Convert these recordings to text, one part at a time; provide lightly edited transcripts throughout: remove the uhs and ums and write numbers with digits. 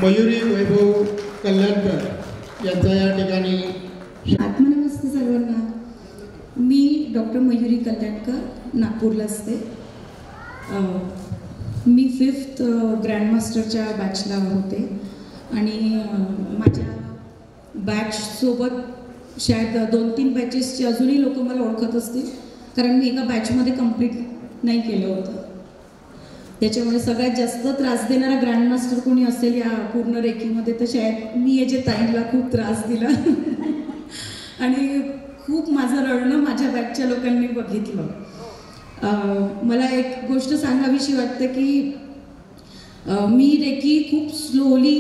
मयुरी वैभव कल्याणकर यांचा या ठिकाणी. आत्मनमस्ते सर्वांना. मी डॉक्टर मयुरी कल्याणकर, नागपूरला असते. मी 5th ग्रँडमास्टरच्या बॅचला होते आणि माझ्या बॅचसोबत शायद 2-3 बॅचेसचे अजूनही लोक मला ओळखत असतील, कारण मी एका बॅचमध्ये कंप्लीट नाही केलं होतं. त्याच्यामुळे सगळ्यात जास्त त्रास देणारा ग्रँडमास्टर कोणी असेल या पूर्ण रेखीमध्ये तर शायद मी जे ताईंना खूप त्रास दिला आणि खूप माझं रडणं माझ्या बॅचच्या लोकांनी बघितलं. मला एक गोष्ट सांगावीशी वाटते की मी रेकी खूप स्लोली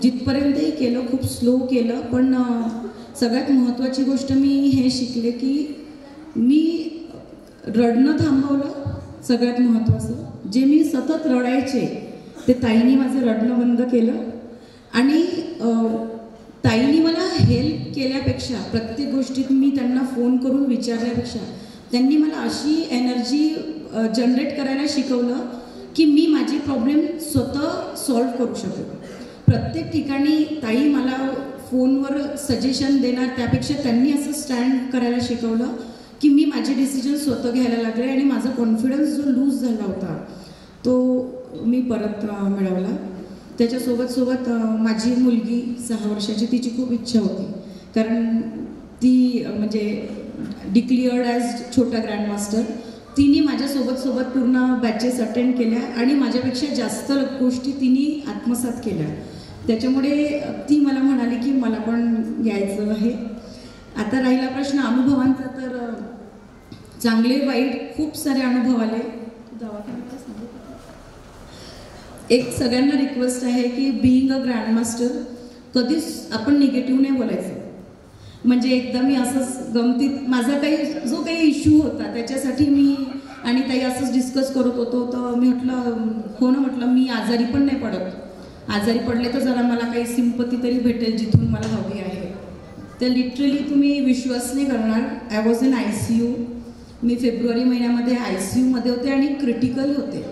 जिथपर्यंतही केलं, खूप स्लो केलं, पण सगळ्यात महत्त्वाची गोष्ट मी हे शिकले की मी रडणं थांबवलं. सगळ्यात महत्त्वाचं जे मी सतत रडायचे ते ताईंनी माझं रडणं बंद केलं आणि ताईंनी मला हेल्प केल्यापेक्षा, प्रत्येक गोष्टीत मी त्यांना फोन करून विचारल्यापेक्षा त्यांनी मला अशी एनर्जी जनरेट करायला शिकवलं की मी माझे प्रॉब्लेम स्वतः सॉल्व्ह करू शकतो. प्रत्येक ठिकाणी ताई मला फोनवर सजेशन देणार त्यापेक्षा त्यांनी असं स्टँड करायला शिकवलं की मी माझे डिसिजन स्वतः घ्यायला लागले आणि माझा कॉन्फिडन्स जो लूज झाला होता तो मी परत मिळवला. त्याच्यासोबत माझी मुलगी 6 वर्षाची, तिची खूप इच्छा होती कारण ती म्हणजे डिक्लेअर्ड ॲज छोटा ग्रँडमास्टर. तिने माझ्यासोबत पूर्ण बॅचेस अटेंड केल्या आणि माझ्यापेक्षा जास्त गोष्टी तिने आत्मसात केल्या. त्याच्यामुळे ती मला म्हणाली की मला पण यायचं आहे. आता राहिला प्रश्न अनुभवांचा, तर चांगले वाईट खूप सारे अनुभव आले. एक सगळ्यांना रिक्वेस्ट आहे की बीइंग अ ग्रँडमास्टर कधीच आपण निगेटिव्ह नाही बोलायचं. म्हणजे एकदा मी असंच गमतीत माझा जो काही इश्यू होता त्याच्यासाठी मी आणि ताई असंच डिस्कस करत होतो, तर मी म्हटलं हो ना, म्हटलं मी आजारी पण नाही पडत, आजारी पडले तर जरा मला काही सिंपती तरी भेटेल जिथून मला हवी आहे. तर लिटरली तुम्ही विश्वास नाही करणार, I was in ICU. Me February महिन्यामध्ये ICUमध्ये होते आणि क्रिटिकल होते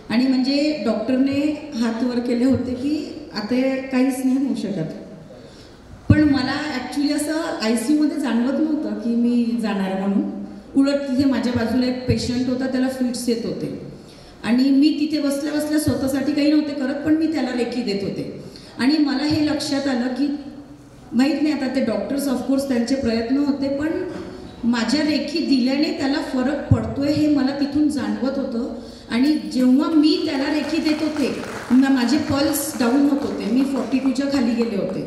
आणि म्हणजे डॉक्टरने हात वर केले होते की आता काहीच नाही होऊ शकत. पण मला ॲक्च्युली असं ICUमध्ये जाणवत नव्हतं की मी जाणार म्हणून. उलट तिथे माझ्या बाजूला एक पेशंट होता, त्याला फिट्स येत होते आणि मी तिथे बसल्या बसल्या स्वतःसाठी काही नव्हते करत, पण मी त्याला रेकी देत होते. आणि मला हे लक्षात आलं की माहीत नाही आता ते डॉक्टर्स ऑफकोर्स त्यांचे प्रयत्न होते, पण माझ्या रेखी दिल्याने त्याला फरक पडतोय हे मला तिथून जाणवत होतं. आणि जेव्हा मी त्याला रेखी देत होते माझे पल्स डाऊन होत होते, मी 42च्या खाली गेले होते.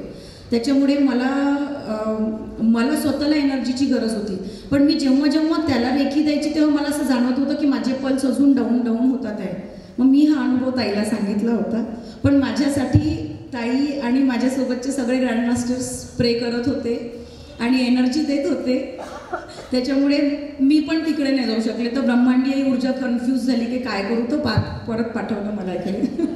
त्याच्यामुळे मला स्वतःला एनर्जीची गरज होती, पण मी जेव्हा त्याला रेखी द्यायची तेव्हा मला असं जाणवत होतं की माझे पल्स अजून डाऊन होतात आहे. मग मी हा अनुभव ताईला सांगितला होता, पण माझ्यासाठी ताई आणि माझ्यासोबतचे सगळे ग्रँडमास्टर्स प्रे करत होते आणि एनर्जी देत होते. त्याच्यामुळे मी पण तिकडे नाही जाऊ शकले. तर ब्रह्मांडीय ऊर्जा कन्फ्यूज झाली की काय करू, तर परत पाठवलं मला इकडे.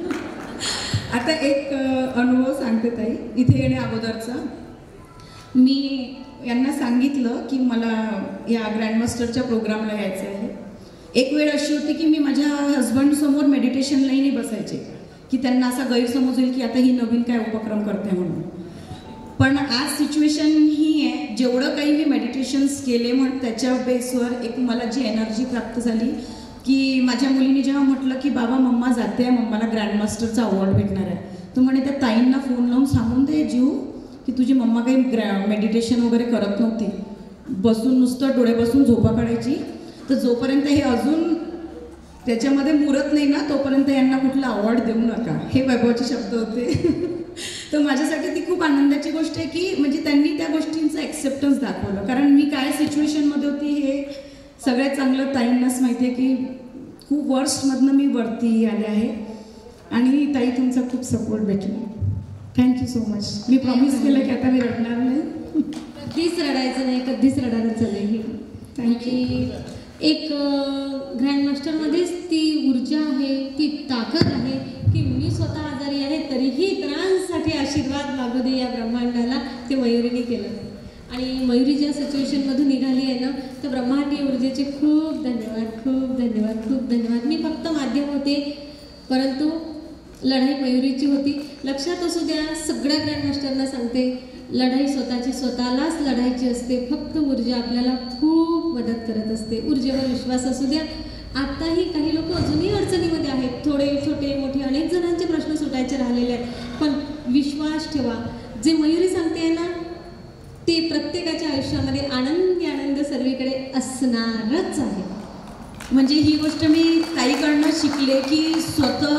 आता एक अनुभव सांगते ताई. इथे येण्या अगोदरचा मी यांना सांगितलं की मला या ग्रँडमास्टरच्या प्रोग्रामला यायचं आहे. एक वेळ अशी होती की मी माझ्या हजबंडसमोर मेडिटेशनलाही नाही बसायचे की त्यांना असा गैरसमज होईल की आता ही नवीन काय उपक्रम करते म्हणून. पण आज सिच्युएशन ही आहे, जेवढं काही मी मेडिटेशन्स केले त्याच्या बेसवर एक मला जी एनर्जी प्राप्त झाली की माझ्या मुलीने जेव्हा म्हटलं की बाबा मम्मा जाते आहे, मम्माला ग्रँडमास्टरचा अवॉर्ड भेटणार आहे, तर म्हणे त्या ताईंना फोन लावून सांगून दे जीव की तुझी मम्मा काही मेडिटेशन वगैरे करत नव्हती, बसून नुसतं डोळे बसून झोपा काढायची, तर जोपर्यंत हे अजून त्याच्यामध्ये मुरत नाही ना तोपर्यंत यांना कुठला अवॉर्ड देऊ नका, हे वैभवचे शब्द होते. तर माझ्यासाठी ती खूप आनंदाची गोष्ट आहे की म्हणजे त्यांनी त्या गोष्टींचं ॲक्सेप्टन्स दाखवलं. कारण मी काय सिच्युएशनमध्ये होती हे सगळ्यात चांगलं ताईंनाच माहिती आहे की खूप वर्स्टमधनं मी वरती आले आहे आणि ताई तुमचा खूप सपोर्ट भेटला. Thank you so much. मी प्रॉमिस केलं की आता मी रडणार नाही, कधीच रडायचं नाही, कधीच रडायचं नाही. थँक्यू. एक ग्रँडमास्टरमध्येच ती ऊर्जा आहे, ती ताकद आहे की मी स्वतः आजारी आहे तरीही इतरांसाठी आशीर्वाद मागू दे या ब्रह्मांडाला, ते मयुरीने केलं. आणि मयुरी ज्या सिच्युएशनमधून निघाली आहे ना, तर ब्रह्मांडीय ऊर्जेचे खूप धन्यवाद, खूप धन्यवाद, खूप धन्यवाद. मी फक्त माध्यम होते, परंतु लढाई मयुरीची होती. लक्षात असू द्या, सगळ्या ग्रँडमास्टरना सांगते, लढाई स्वतःची स्वतःलाच लढायची असते. फक्त ऊर्जा आपल्याला खूप मदत करत असते. ऊर्जेवर विश्वास असू द्या. आत्ताही काही लोक अजूनही अडचणीमध्ये आहेत. थोडे छोटे मोठे अनेक जणांचे प्रश्न सुटायचे राहिलेले आहेत. पण विश्वास ठेवा, जे मयुरी सांगते ना ते प्रत्येकाच्या आयुष्यामध्ये आनंद सर्वीकडे असणारच आहे. म्हणजे ही गोष्ट मी ताईकडनं शिकले की स्वतः,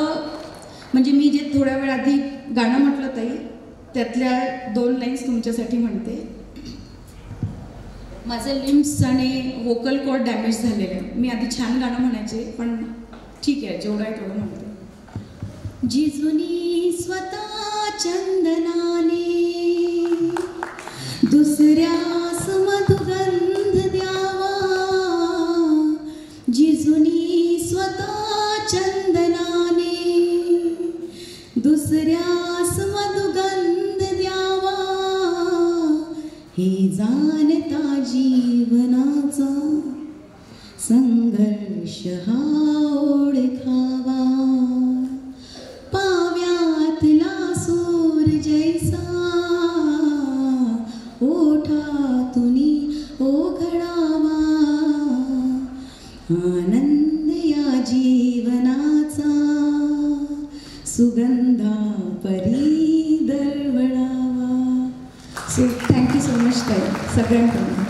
म्हणजे मी जे थोड्या वेळ आधी गाणं म्हटलं ताई, त्यातल्या 2 लाईन्स तुमच्यासाठी म्हणते. माझं लिम्स आणि व्होकल कॉर्ड डॅमेज झालेलं आहे. मी आधी छान गाणं म्हणायचे, पण ठीक आहे, जेवढं आहे तेवढं म्हणते. जिजुनी स्वतः चंदनाने दुसऱ्यास मधुगंध द्यावा, जिजुनी स्वतः चंदनाने दुसऱ्यास मधुगंध द्यावा, हे जाणता जीवनाचा संघर्ष हा ओळखावा, पाव्यातला सूर जैसा ओठातुनी ओघळावा, आनंद या जीवनाचा सुगंधा परी दरवळावा. सो थँक्यू सो मच ताई सगळ्यांकडून.